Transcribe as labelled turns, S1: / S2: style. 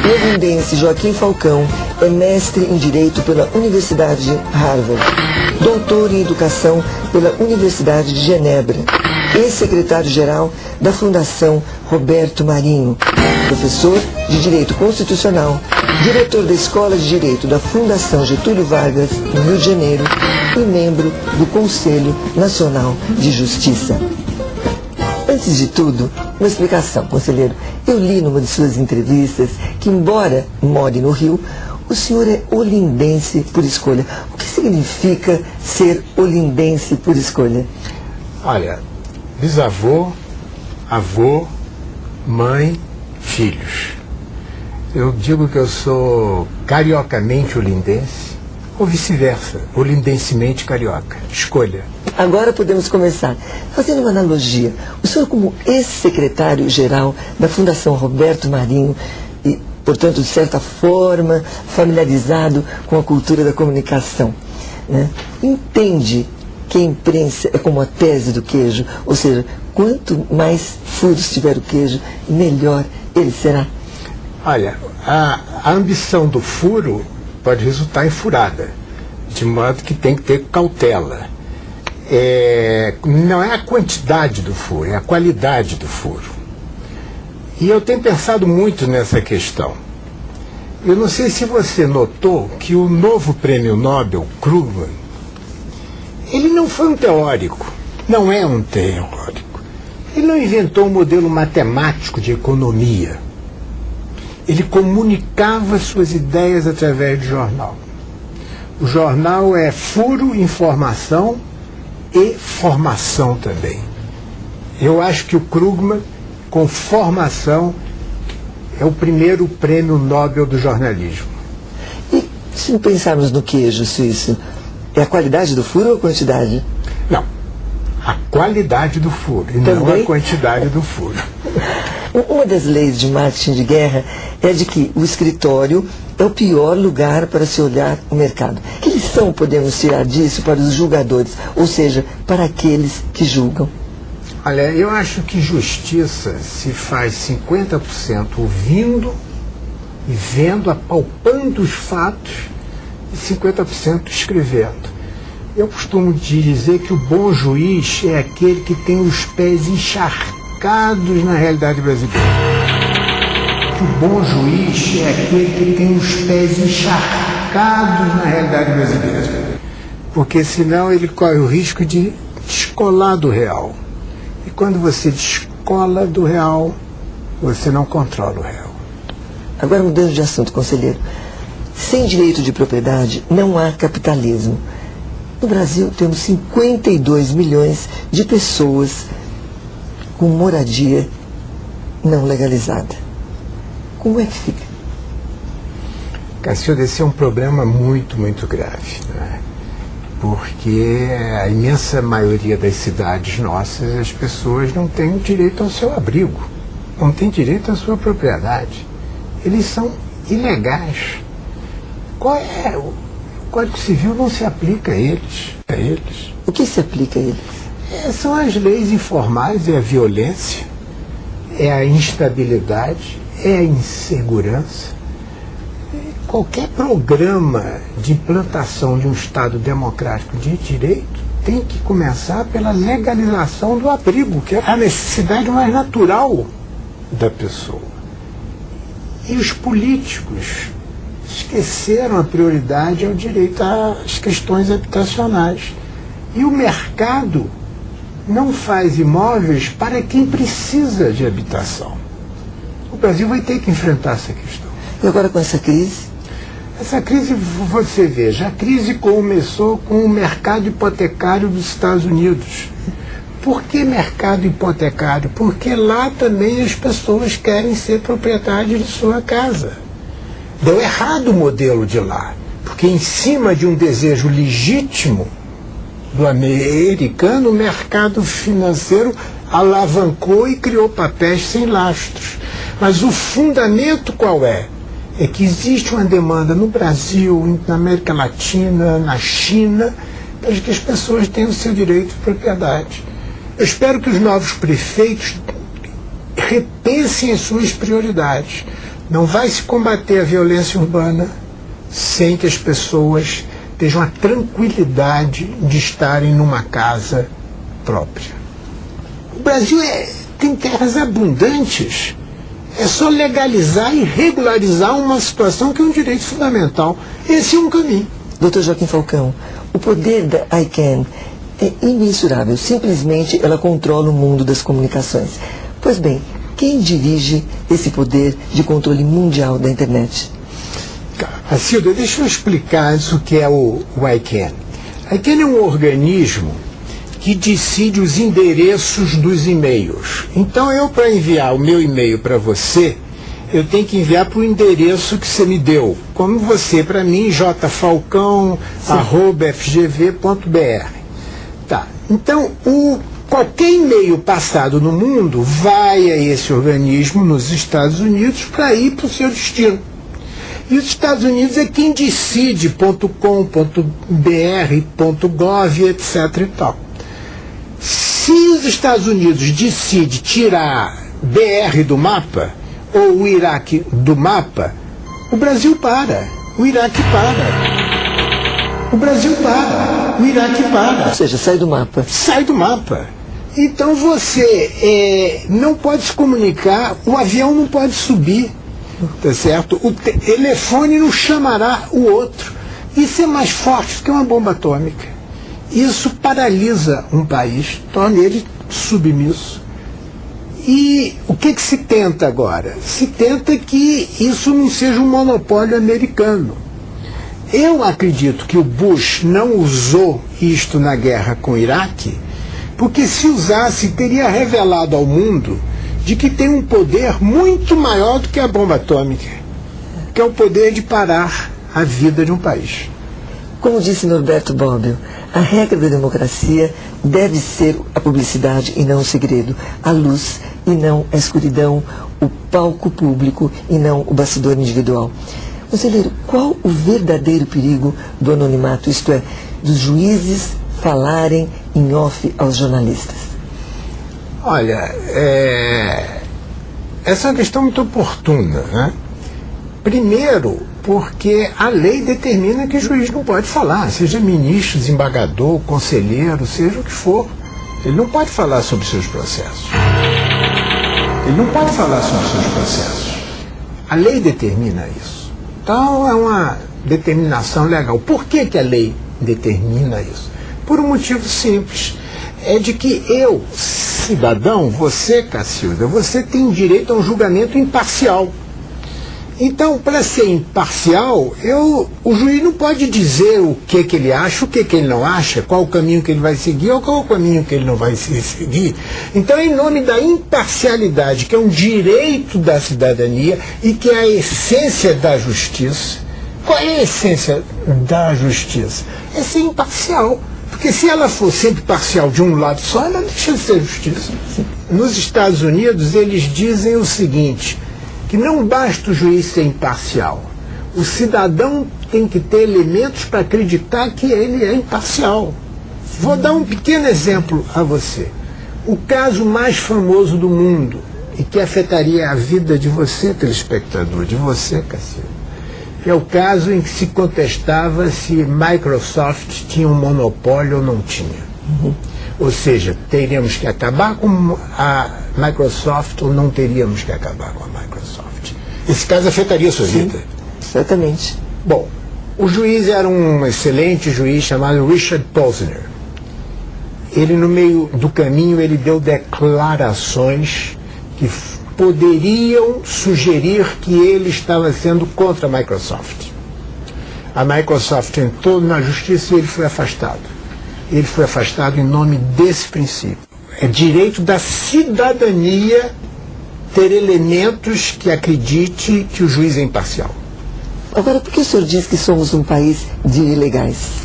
S1: O olindense Joaquim Falcão é mestre em Direito pela Universidade de Harvard, doutor em Educação pela Universidade de Genebra, ex-secretário-geral da Fundação Roberto Marinho, professor de Direito Constitucional, diretor da Escola de Direito da Fundação Getúlio Vargas, no Rio de Janeiro, e membro do Conselho Nacional de Justiça. Antes de tudo, uma explicação, conselheiro. Eu li numa de suas entrevistas que, embora more no Rio, o senhor é olindense por escolha. O que significa ser olindense por escolha?
S2: Olha, bisavô, avô, mãe, filhos. Eu digo que eu sou cariocamente olindense, ou vice-versa, olindensemente carioca. Escolha.
S1: Agora podemos começar. Fazendo uma analogia, o senhor, como ex-secretário-geral da Fundação Roberto Marinho, e, portanto, de certa forma, familiarizado com a cultura da comunicação, né, entende que a imprensa é como a tese do queijo, ou seja, quanto mais furos tiver o queijo, melhor ele será?
S2: Olha, a ambição do furo pode resultar em furada, de modo que tem que ter cautela. Não é a quantidade do furo, é a qualidade do furo. E eu tenho pensado muito nessa questão. Eu não sei se você notou que o novo prêmio Nobel, Krugman, ele não foi um teórico, não é um teórico. Ele não inventou um modelo matemático de economia. Ele comunicava suas ideias através de jornal. O jornal é furo, informação e formação também. Eu acho que o Krugman, com formação, é o primeiro prêmio Nobel do jornalismo.
S1: E se pensarmos no queijo suíço, é a qualidade do furo ou a quantidade?
S2: Não, a qualidade do furo e
S1: também?
S2: Não a quantidade do furo.
S1: Uma das leis de marketing de guerra é de que o escritório é o pior lugar para se olhar o mercado. Que lição podemos tirar disso para os julgadores, ou seja, para aqueles que julgam?
S2: Olha, eu acho que justiça se faz 50% ouvindo e vendo, apalpando os fatos, e 50% escrevendo. Eu costumo dizer que o bom juiz é aquele que tem os pés encharcados na realidade brasileira. O bom juiz é aquele que tem os pés encharcados na realidade brasileira. Porque senão ele corre o risco de descolar do real. E quando você descola do real, você não controla o real.
S1: Agora, mudando de assunto, conselheiro. Sem direito de propriedade não há capitalismo. No Brasil temos 52 milhões de pessoas com moradia não legalizada. Como é que fica?
S2: Cacilda, esse é um problema muito, muito grave, né? Porque a imensa maioria das cidades nossas, as pessoas não têm direito ao seu abrigo, não têm direito à sua propriedade. Eles são ilegais. Qual é? O Código Civil não se aplica a eles.
S1: O que se aplica a eles?
S2: São as leis informais, é a violência, é a instabilidade, é a insegurança. Qualquer programa de implantação de um Estado democrático de direito tem que começar pela legalização do abrigo, que é a necessidade mais natural da pessoa. E os políticos esqueceram a prioridade ao direito às questões habitacionais. E o mercado não faz imóveis para quem precisa de habitação. O Brasil vai ter que enfrentar essa questão.
S1: E agora com essa crise?
S2: Essa crise, você veja, a crise começou com o mercado hipotecário dos Estados Unidos. Por que mercado hipotecário? Porque lá também as pessoas querem ser proprietários de sua casa. Deu errado o modelo de lá, porque em cima de um desejo legítimo do americano, o mercado financeiro alavancou e criou papéis sem lastros. Mas o fundamento qual é? É que existe uma demanda no Brasil, na América Latina, na China, para que as pessoas tenham o seu direito de propriedade. Eu espero que os novos prefeitos repensem as suas prioridades. Não vai se combater a violência urbana sem que as pessoas tenham a tranquilidade de estarem numa casa própria. O Brasil tem terras abundantes. É só legalizar e regularizar uma situação que é um direito fundamental. Esse é um caminho.
S1: Dr. Joaquim Falcão, o poder da ICANN é imensurável. Simplesmente ela controla o mundo das comunicações. Pois bem, quem dirige esse poder de controle mundial da internet?
S2: Cacilda, deixa eu explicar antes o que é o ICANN. A ICANN é um organismo que decide os endereços dos e-mails. Então, para enviar o meu e-mail para você, eu tenho que enviar para o endereço que você me deu. Como você, para mim, jfalcão@fgv.br. Tá. Então, qualquer e-mail passado no mundo vai a esse organismo nos Estados Unidos para ir para o seu destino. E os Estados Unidos é quem decide .com.br, .gov, etc. e tal. Se os Estados Unidos decidem tirar BR do mapa, ou o Iraque do mapa, o Brasil para, o Iraque para. O Brasil para, o Iraque para.
S1: Ou seja, sai do mapa.
S2: Sai do mapa. Então você não pode se comunicar, o avião não pode subir, tá certo? O telefone não chamará o outro. Isso é mais forte do que uma bomba atômica. Isso paralisa um país, torna ele submisso. E o que se tenta agora? Se tenta que isso não seja um monopólio americano. Eu acredito que o Bush não usou isto na guerra com o Iraque, porque se usasse, teria revelado ao mundo de que tem um poder muito maior do que a bomba atômica, que é o poder de parar a vida de um país.
S1: Como disse Norberto Bobbio, a regra da democracia deve ser a publicidade e não o segredo, a luz e não a escuridão, o palco público e não o bastidor individual. Conselheiro, qual o verdadeiro perigo do anonimato, isto é, dos juízes falarem em off aos jornalistas?
S2: Olha, essa é uma questão muito oportuna, né? Primeiro, porque a lei determina que o juiz não pode falar, seja ministro, desembargador, conselheiro, seja o que for. Ele não pode falar sobre seus processos. Ele não pode falar sobre seus processos. A lei determina isso. Então é uma determinação legal. Por que a lei determina isso? Por um motivo simples. É de que eu, cidadão, você, Cacilda, você tem direito a um julgamento imparcial. Então, para ser imparcial, o juiz não pode dizer o que ele acha, o que ele não acha, qual o caminho que ele vai seguir ou qual o caminho que ele não vai seguir. Então, em nome da imparcialidade, que é um direito da cidadania e que é a essência da justiça. Qual é a essência da justiça? É ser imparcial. Porque se ela for sempre parcial de um lado só, ela deixa de ser justiça. Nos Estados Unidos, eles dizem o seguinte, que não basta o juiz ser imparcial. O cidadão tem que ter elementos para acreditar que ele é imparcial. Vou dar um pequeno exemplo a você. O caso mais famoso do mundo, e que afetaria a vida de você, telespectador, de você, Cacilda, é o caso em que se contestava se Microsoft tinha um monopólio ou não tinha. Ou seja, teríamos que acabar com a Microsoft ou não teríamos que acabar com a Microsoft. Esse caso afetaria a sua vida.
S1: Certamente.
S2: Bom, o juiz era um excelente juiz chamado Richard Posner. Ele, no meio do caminho, ele deu declarações que poderiam sugerir que ele estava sendo contra a Microsoft. A Microsoft entrou na justiça e ele foi afastado. Ele foi afastado em nome desse princípio. É direito da cidadania ter elementos que acredite que o juiz é imparcial.
S1: Agora, por que o senhor diz que somos um país de ilegais?